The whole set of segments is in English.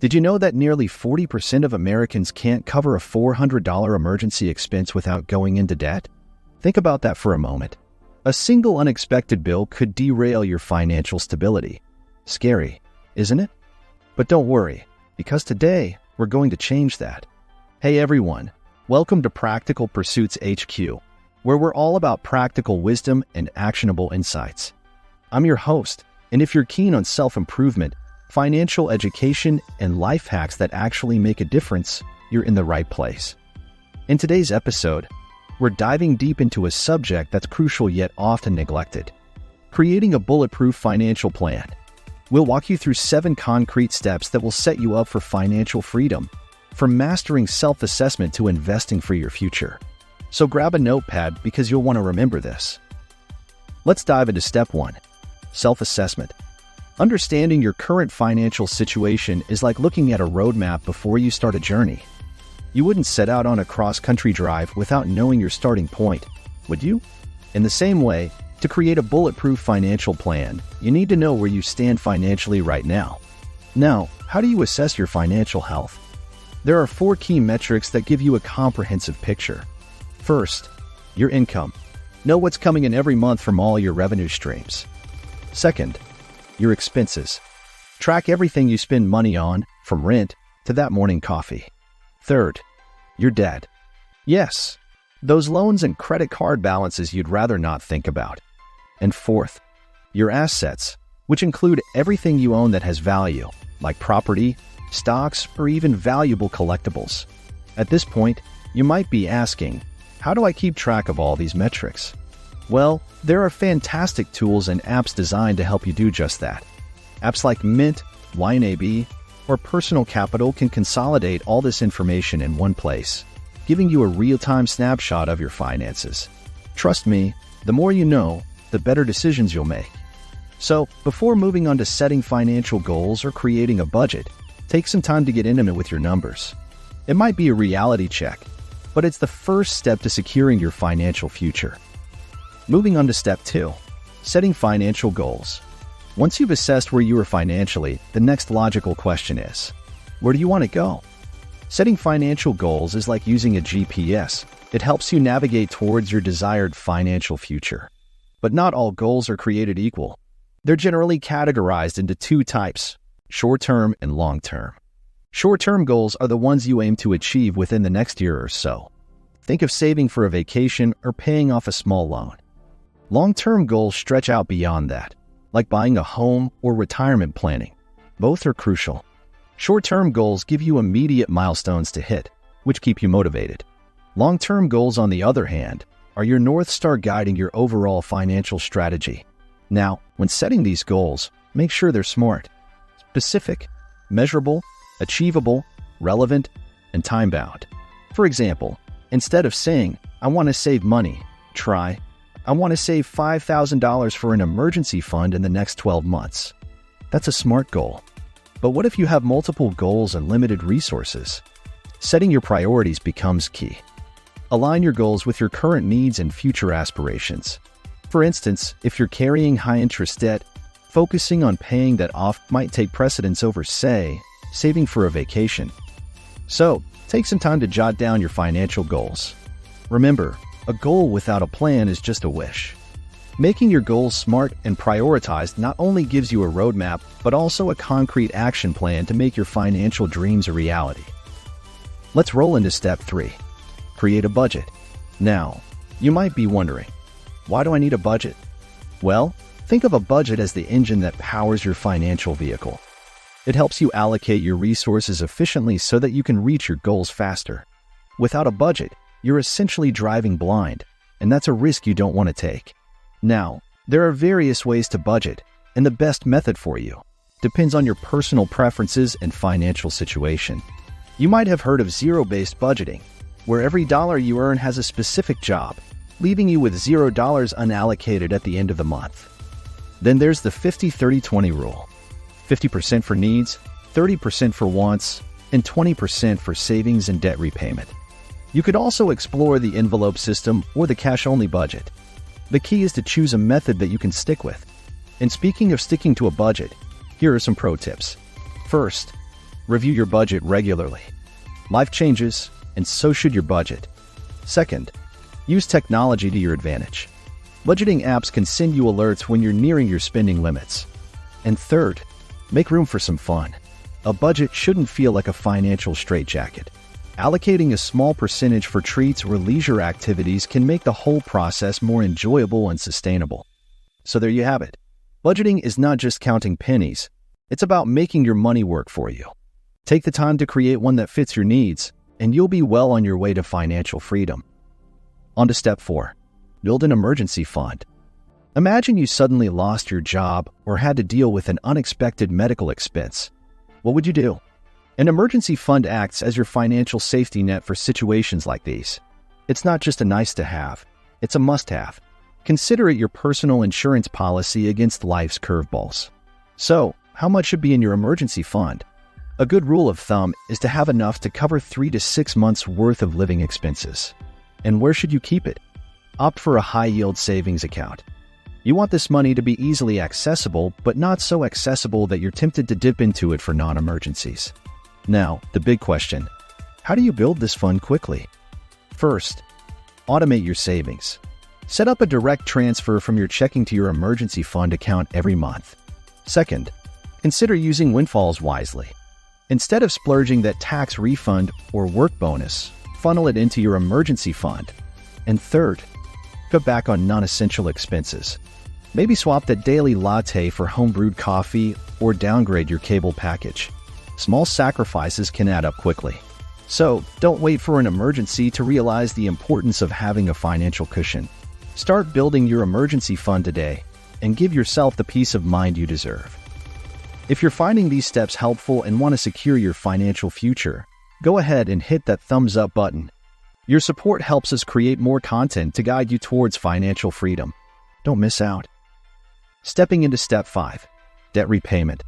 Did you know that nearly 40% of Americans can't cover a $400 emergency expense without going into debt? Think about that for a moment. A single unexpected bill could derail your financial stability. Scary, isn't it? But don't worry, because today we're going to change that. Hey everyone, welcome to Practical Pursuits HQ, where we're all about practical wisdom and actionable insights. I'm your host, and if you're keen on self-improvement, financial education, and life hacks that actually make a difference, you're in the right place. In today's episode, we're diving deep into a subject that's crucial yet often neglected: creating a bulletproof financial plan. We'll walk you through 7 concrete steps that will set you up for financial freedom, from mastering self-assessment to investing for your future. So grab a notepad because you'll want to remember this. Let's dive into step 1, self-assessment. Understanding your current financial situation is like looking at a roadmap before you start a journey. You wouldn't set out on a cross-country drive without knowing your starting point, would you? In the same way, to create a bulletproof financial plan, you need to know where you stand financially right now. Now, how do you assess your financial health? There are 4 key metrics that give you a comprehensive picture. First, your income. Know what's coming in every month from all your revenue streams. Second, your expenses. Track everything you spend money on, from rent to that morning coffee. Third, your debt. Yes, those loans and credit card balances you'd rather not think about. And fourth, your assets, which include everything you own that has value, like property, stocks, or even valuable collectibles. At this point, you might be asking, how do I keep track of all these metrics? Well, there are fantastic tools and apps designed to help you do just that. Apps like Mint, YNAB, or Personal Capital can consolidate all this information in one place, giving you a real-time snapshot of your finances. Trust me, the more you know, the better decisions you'll make. So, before moving on to setting financial goals or creating a budget, take some time to get intimate with your numbers. It might be a reality check, but it's the first step to securing your financial future. Moving on to step 2, setting financial goals. Once you've assessed where you are financially, the next logical question is, where do you want to go? Setting financial goals is like using a GPS. It helps you navigate towards your desired financial future. But not all goals are created equal. They're generally categorized into 2 types: short-term and long-term. Short-term goals are the ones you aim to achieve within the next year or so. Think of saving for a vacation or paying off a small loan. Long-term goals stretch out beyond that, like buying a home or retirement planning. Both are crucial. Short-term goals give you immediate milestones to hit, which keep you motivated. Long-term goals, on the other hand, are your North Star guiding your overall financial strategy. Now, when setting these goals, make sure they're smart, specific, measurable, achievable, relevant, and time-bound. For example, instead of saying, "I want to save money," try, "I want to save $5,000 for an emergency fund in the next 12 months. That's a smart goal. But what if you have multiple goals and limited resources? Setting your priorities becomes key. Align your goals with your current needs and future aspirations. For instance, if you're carrying high-interest debt, focusing on paying that off might take precedence over, say, saving for a vacation. So, take some time to jot down your financial goals. Remember, a goal without a plan is just a wish. Making your goals smart and prioritized not only gives you a roadmap, but also a concrete action plan to make your financial dreams a reality. Let's roll into step 3, create a budget. Now, you might be wondering, why do I need a budget? Well, think of a budget as the engine that powers your financial vehicle. It helps you allocate your resources efficiently so that you can reach your goals faster. Without a budget, you're essentially driving blind, and that's a risk you don't want to take. Now, there are various ways to budget, and the best method for you depends on your personal preferences and financial situation. You might have heard of zero-based budgeting, where every dollar you earn has a specific job, leaving you with $0 unallocated at the end of the month. Then there's the 50-30-20 rule: 50% for needs, 30% for wants, and 20% for savings and debt repayment. You could also explore the envelope system or the cash-only budget. The key is to choose a method that you can stick with. And speaking of sticking to a budget, here are some pro tips. First, Review your budget regularly. Life changes, and so should your budget. Second, use technology to your advantage. Budgeting apps can send you alerts when you're nearing your spending limits. And third, make room for some fun. A budget shouldn't feel like a financial straitjacket. Allocating a small percentage for treats or leisure activities can make the whole process more enjoyable and sustainable. So there you have it. Budgeting is not just counting pennies. It's about making your money work for you. Take the time to create one that fits your needs, and you'll be well on your way to financial freedom. On to step 4. Build an emergency fund. Imagine you suddenly lost your job or had to deal with an unexpected medical expense. What would you do? An emergency fund acts as your financial safety net for situations like these. It's not just a nice to have, it's a must-have. Consider it your personal insurance policy against life's curveballs. So, how much should be in your emergency fund? A good rule of thumb is to have enough to cover 3 to 6 months' worth of living expenses. And where should you keep it? Opt for a high-yield savings account. You want this money to be easily accessible, but not so accessible that you're tempted to dip into it for non-emergencies. Now, the big question: how do you build this fund quickly? First, automate your savings. Set up a direct transfer from your checking to your emergency fund account every month. Second, consider using windfalls wisely. Instead of splurging that tax refund or work bonus, funnel it into your emergency fund. And third, cut back on non-essential expenses. Maybe swap that daily latte for home-brewed coffee or downgrade your cable package. Small sacrifices can add up quickly. So, don't wait for an emergency to realize the importance of having a financial cushion. Start building your emergency fund today and give yourself the peace of mind you deserve. If you're finding these steps helpful and want to secure your financial future, go ahead and hit that thumbs up button. Your support helps us create more content to guide you towards financial freedom. Don't miss out. Stepping into step 5, debt repayment.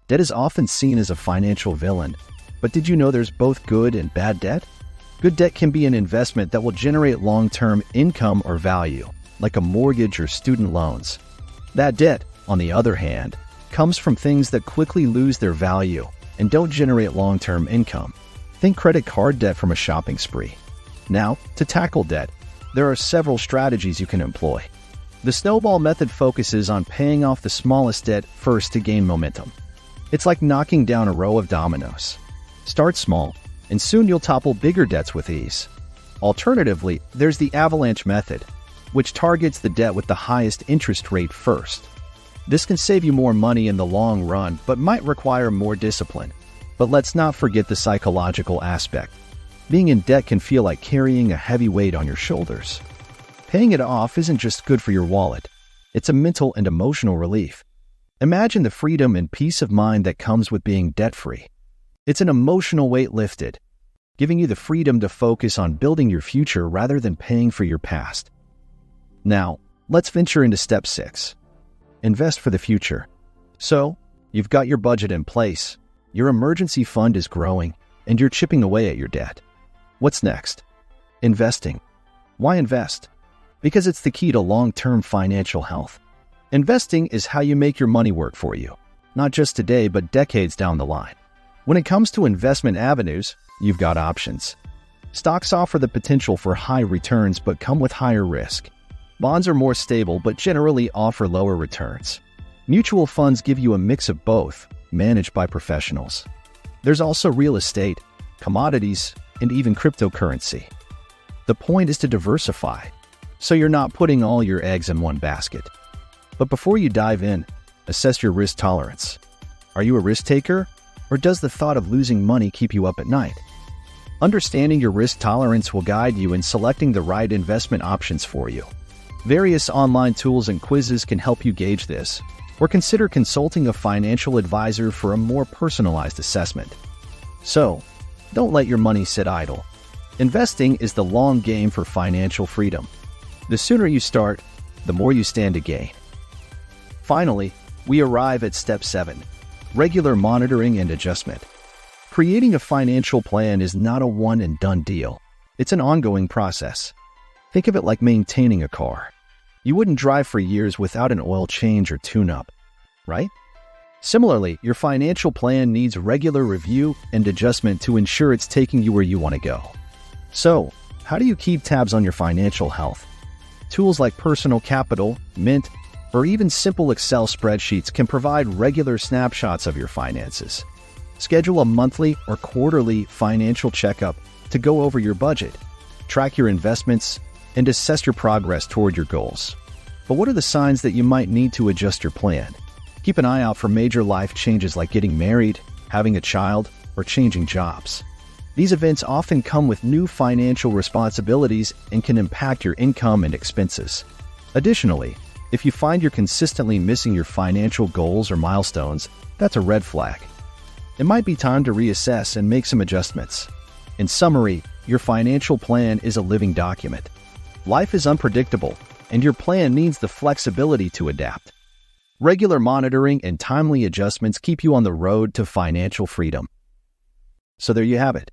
Debt is often seen as a financial villain, but did you know there's both good and bad debt? Good debt can be an investment that will generate long-term income or value, like a mortgage or student loans. Bad debt, on the other hand, comes from things that quickly lose their value and don't generate long-term income. Think credit card debt from a shopping spree. Now, to tackle debt, there are several strategies you can employ. The snowball method focuses on paying off the smallest debt first to gain momentum. It's like knocking down a row of dominoes. Start small, and soon you'll topple bigger debts with ease. Alternatively, there's the avalanche method, which targets the debt with the highest interest rate first. This can save you more money in the long run, but might require more discipline. But let's not forget the psychological aspect. Being in debt can feel like carrying a heavy weight on your shoulders. Paying it off isn't just good for your wallet. It's a mental and emotional relief. Imagine the freedom and peace of mind that comes with being debt-free. It's an emotional weight lifted, giving you the freedom to focus on building your future rather than paying for your past. Now, let's venture into step 6. Invest for the future. So, you've got your budget in place, your emergency fund is growing, and you're chipping away at your debt. What's next? Investing. Why invest? Because it's the key to long-term financial health. Investing is how you make your money work for you, not just today, but decades down the line. When it comes to investment avenues, you've got options. Stocks offer the potential for high returns but come with higher risk. Bonds are more stable but generally offer lower returns. Mutual funds give you a mix of both, managed by professionals. There's also real estate, commodities, and even cryptocurrency. The point is to diversify, so you're not putting all your eggs in one basket. But before you dive in, assess your risk tolerance. Are you a risk taker, or does the thought of losing money keep you up at night? Understanding your risk tolerance will guide you in selecting the right investment options for you. Various online tools and quizzes can help you gauge this, or consider consulting a financial advisor for a more personalized assessment. So, don't let your money sit idle. Investing is the long game for financial freedom. The sooner you start, the more you stand to gain. Finally, we arrive at step 7, regular monitoring and adjustment. Creating a financial plan is not a one-and-done deal. It's an ongoing process. Think of it like maintaining a car. You wouldn't drive for years without an oil change or tune-up, right? Similarly, your financial plan needs regular review and adjustment to ensure it's taking you where you want to go. So, how do you keep tabs on your financial health? Tools like Personal Capital, Mint, or even simple Excel spreadsheets can provide regular snapshots of your finances. Schedule a monthly or quarterly financial checkup to go over your budget, track your investments, and assess your progress toward your goals. But what are the signs that you might need to adjust your plan? Keep an eye out for major life changes like getting married, having a child, or changing jobs. These events often come with new financial responsibilities and can impact your income and expenses. Additionally, if you find you're consistently missing your financial goals or milestones, that's a red flag. It might be time to reassess and make some adjustments. In summary, your financial plan is a living document. Life is unpredictable, and your plan needs the flexibility to adapt. Regular monitoring and timely adjustments keep you on the road to financial freedom. So there you have it.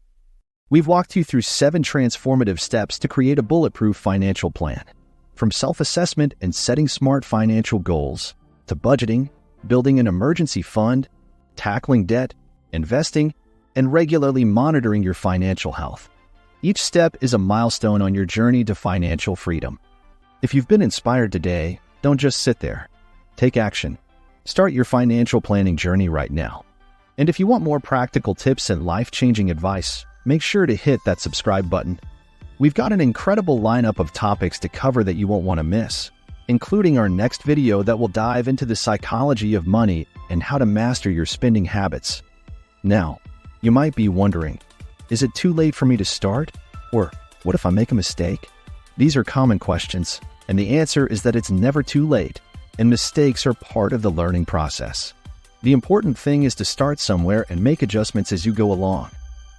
We've walked you through 7 transformative steps to create a bulletproof financial plan. From self-assessment and setting smart financial goals, to budgeting, building an emergency fund, tackling debt, investing, and regularly monitoring your financial health. Each step is a milestone on your journey to financial freedom. If you've been inspired today, don't just sit there. Take action. Start your financial planning journey right now. And if you want more practical tips and life-changing advice, make sure to hit that subscribe button. We've got an incredible lineup of topics to cover that you won't want to miss, including our next video that will dive into the psychology of money and how to master your spending habits. Now, you might be wondering, is it too late for me to start? Or what if I make a mistake? These are common questions, and the answer is that it's never too late, and mistakes are part of the learning process. The important thing is to start somewhere and make adjustments as you go along.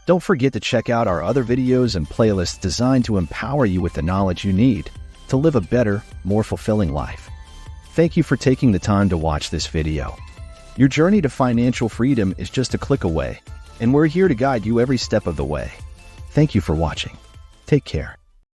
Don't forget to check out our other videos and playlists designed to empower you with the knowledge you need to live a better, more fulfilling life. Thank you for taking the time to watch this video. Your journey to financial freedom is just a click away, and we're here to guide you every step of the way. Thank you for watching. Take care.